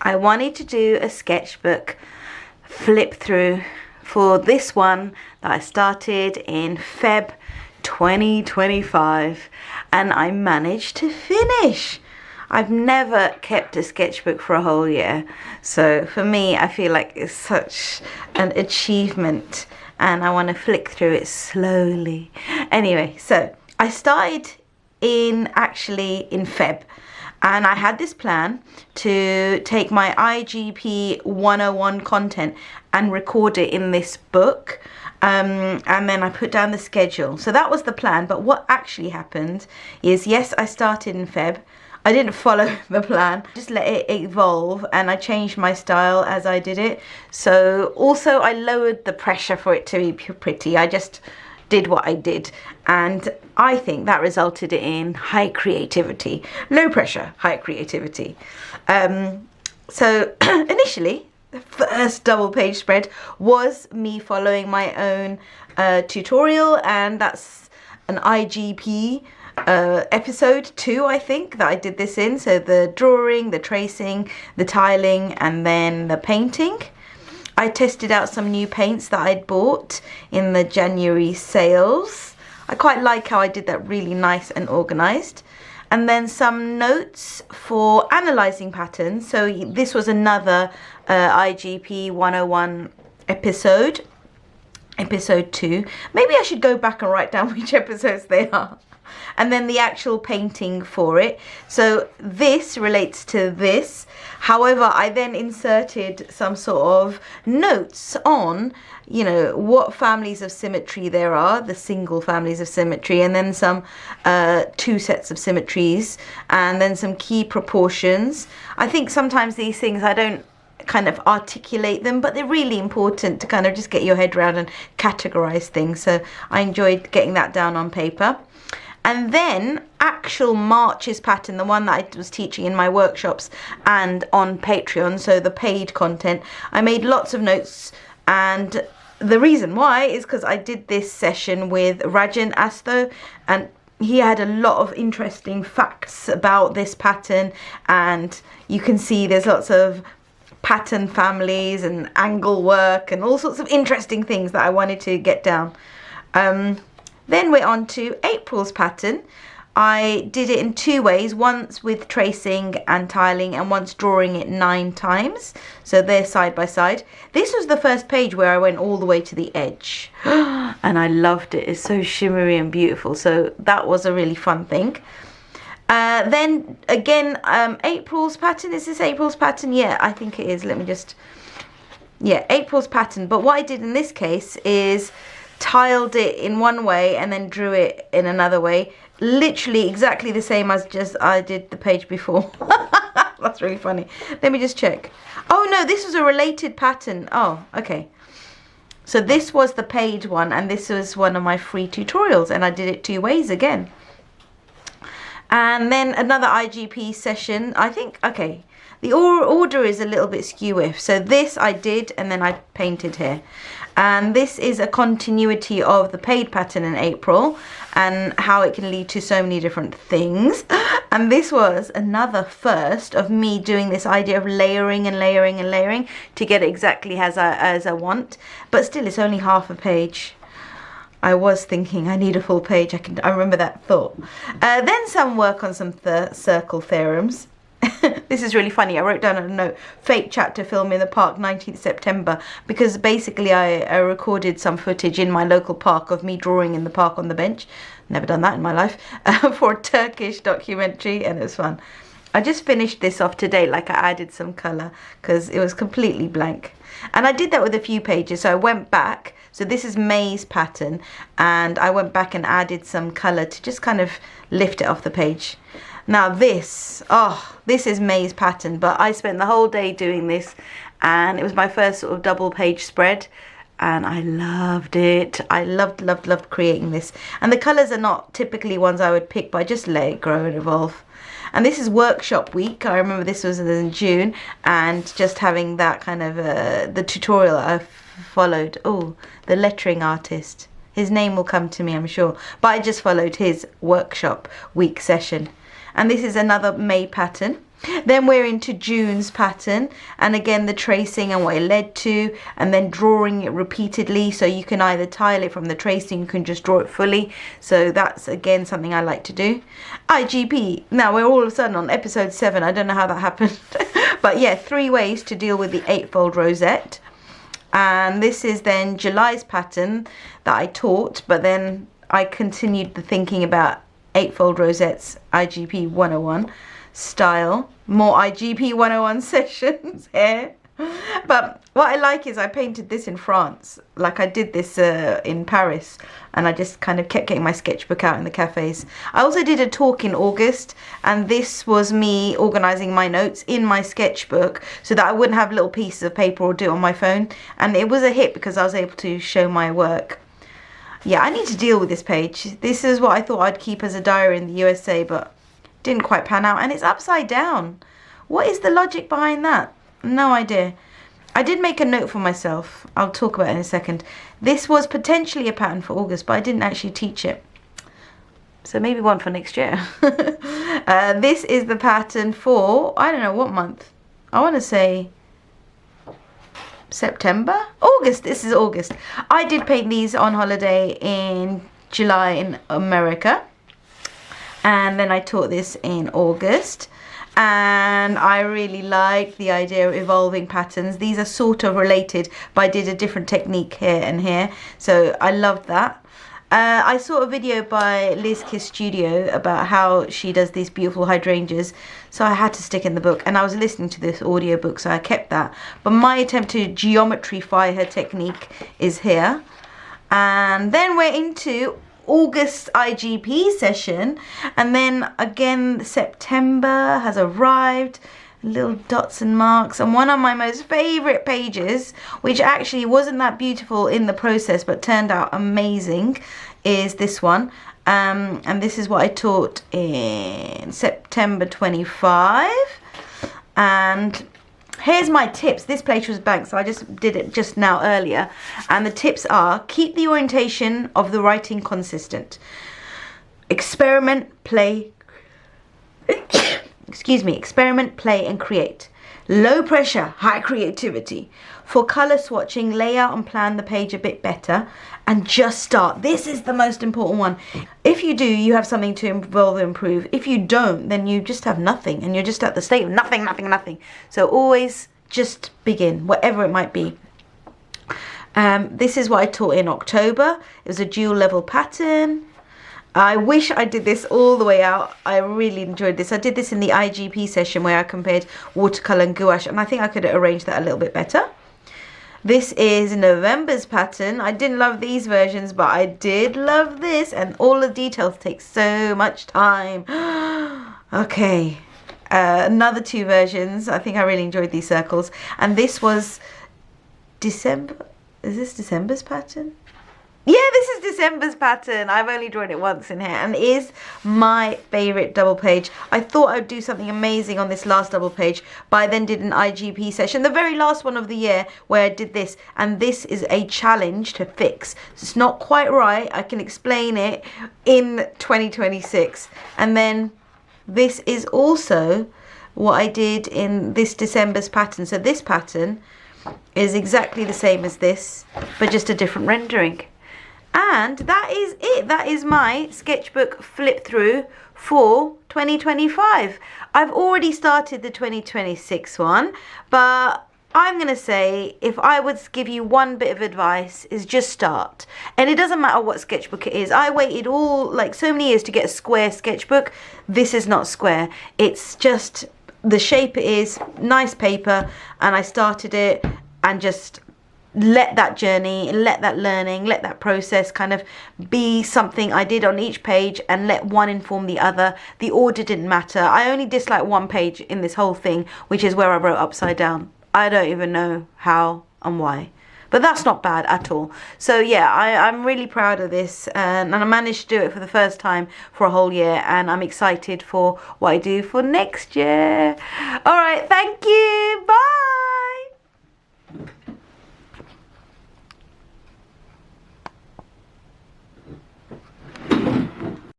I wanted to do a sketchbook flip through for this one that I started in Feb 2025, and I managed to finish. I've never kept a sketchbook for a whole year, so for me I feel like it's such an achievement and I want to flick through it slowly. Anyway, so I started in Feb, and I had this plan to take my IGP 101 content and record it in this book, and then I put down the schedule. So that was the plan, but what actually happened is, yes, I started in Feb. I didn't follow the plan, just let it evolve, and I changed my style as I did it. So also I lowered the pressure for it to be pretty. I just did what I did, and I think that resulted in high creativity. Low pressure, high creativity. So initially, the first double page spread was me following my own tutorial, and that's an IGP episode 2, I think, that I did this in. So the drawing, the tracing, the tiling, and then the painting. I tested out some new paints that I'd bought in the January sales. I quite like how I did that, really nice and organized. And then some notes for analyzing patterns. So this was another IGP 101 episode 2. Maybe I should go back and write down which episodes they are. And then the actual painting for it. So this relates to this. However, I then inserted some sort of notes on, you know, what families of symmetry there are, the single families of symmetry, and then some 2 sets of symmetries, and then some key proportions. I think sometimes these things, I don't kind of articulate them, but they're really important to kind of just get your head around and categorize things. So I enjoyed getting that down on paper. And then actual March's pattern, the one that I was teaching in my workshops and on Patreon, so the paid content, I made lots of notes, and the reason why is because I did this session with Rajan Astho, and he had a lot of interesting facts about this pattern, and you can see there's lots of pattern families and angle work and all sorts of interesting things that I wanted to get down. Then we're on to April's pattern. I did it in 2 ways, once with tracing and tiling and once drawing it 9 times. So they're side by side. This was the first page where I went all the way to the edge. And I loved it. It's so shimmery and beautiful. So that was a really fun thing. Then again, April's pattern. Is this April's pattern? Yeah, I think it is. Let me just... Yeah, April's pattern. But what I did in this case is tiled it in one way and then drew it in another way, literally exactly the same as just I did the page before. That's really funny. Let me just check. Oh no, this was a related pattern. Oh, okay. So this was the paid one, and this was one of my free tutorials, and I did it 2 ways again. And then another IGP session, I think. Okay, the order is a little bit skew-iff. So this I did, and then I painted here. And this is a continuity of the paid pattern in April and how it can lead to so many different things. And this was another first of me doing this idea of layering and layering and layering to get it exactly as I want. But still, it's only half a page. I was thinking I need a full page. I remember that thought. Then some work on some circle theorems. This is really funny. I wrote down a note, fake chat to film in the park 19th September, because basically I recorded some footage in my local park of me drawing in the park on the bench. Never done that in my life. For a Turkish documentary, and it was fun. I just finished this off today, like I added some colour because it was completely blank. And I did that with a few pages, so I went back. So this is May's pattern, and I went back and added some colour to just kind of lift it off the page. Now this is May's pattern, but I spent the whole day doing this, and it was my first sort of double page spread, and I loved it. I loved creating this. And the colours are not typically ones I would pick, but I just let it grow and evolve. And this is workshop week. I remember this was in June, and just having that kind of the tutorial I followed. Oh, the lettering artist. His name will come to me, I'm sure. But I just followed his workshop week session. And this is another May pattern. Then we're into June's pattern, and again the tracing and what it led to, and then drawing it repeatedly, so you can either tile it from the tracing, you can just draw it fully. So that's again something I like to do. IGP, now we're all of a sudden on episode 7. I don't know how that happened. But yeah, 3 ways to deal with the 8-fold rosette. And this is then July's pattern that I taught, but then I continued the thinking about 8-fold rosettes, IGP 101 style, more IGP 101 sessions here. But what I like is I painted this in France, like I did this in Paris, and I just kind of kept getting my sketchbook out in the cafes. I also did a talk in August, and this was me organising my notes in my sketchbook so that I wouldn't have little pieces of paper or do it on my phone, and it was a hit because I was able to show my work. Yeah, I need to deal with this page. This is what I thought I'd keep as a diary in the USA, but didn't quite pan out, and it's upside down. What is the logic behind that? No idea. I did make a note for myself. I'll talk about it in a second. This was potentially a pattern for August, but I didn't actually teach it. So maybe one for next year. This is the pattern for, I don't know what month. I want to say September? August. This is August. I did paint these on holiday in July in America. And then I taught this in August, and I really liked the idea of evolving patterns. These are sort of related, but I did a different technique here and here, so I loved that. I saw a video by Liz Kiss Studio about how she does these beautiful hydrangeas, so I had to stick in the book, and I was listening to this audiobook, so I kept that. But my attempt to geometryfy her technique is here. And then we're into August IGP session, and then again September has arrived, little dots and marks, and one of my most favorite pages, which actually wasn't that beautiful in the process but turned out amazing, is this one. And this is what I taught in September 25, and here's my tips. This page was blank, so I just did it just now earlier. And the tips are: keep the orientation of the writing consistent. Experiment, play, experiment, play and create. Low pressure, high creativity. For colour swatching, lay out and plan the page a bit better, and just start. This is the most important one. If you do, you have something to evolve and improve. If you don't, then you just have nothing, and you're just at the state of nothing, nothing, nothing. So always just begin, whatever it might be. This is what I taught in October. It was a dual level pattern. I wish I did this all the way out. I really enjoyed this. I did this in the IGP session where I compared watercolour and gouache, and I think I could arrange that a little bit better. This is November's pattern. I didn't love these versions, but I did love this, and all the details take so much time. Okay, another 2 versions. I think I really enjoyed these circles. And this was December. Is this December's pattern? Yeah, this is December's pattern. I've only drawn it once in here, and it is my favourite double page. I thought I'd do something amazing on this last double page, but I then did an IGP session, the very last one of the year, where I did this, and this is a challenge to fix. It's not quite right. I can explain it in 2026. And then this is also what I did in this December's pattern. So this pattern is exactly the same as this, but just a different rendering. And that is it. That is my sketchbook flip through for 2025. I've already started the 2026 one, but I'm going to say, if I would give you one bit of advice, is just start. And it doesn't matter what sketchbook it is. I waited so many years to get a square sketchbook. This is not square. It's just the shape it is, nice paper, and I started it and just let that journey, let that learning, let that process kind of be something I did on each page, and let one inform the other. The order didn't matter. I only dislike one page in this whole thing, which is where I wrote upside down. I don't even know how and why, but that's not bad at all. So yeah, I'm really proud of this, and I managed to do it for the first time for a whole year, and I'm excited for what I do for next year. All right, thank you, bye.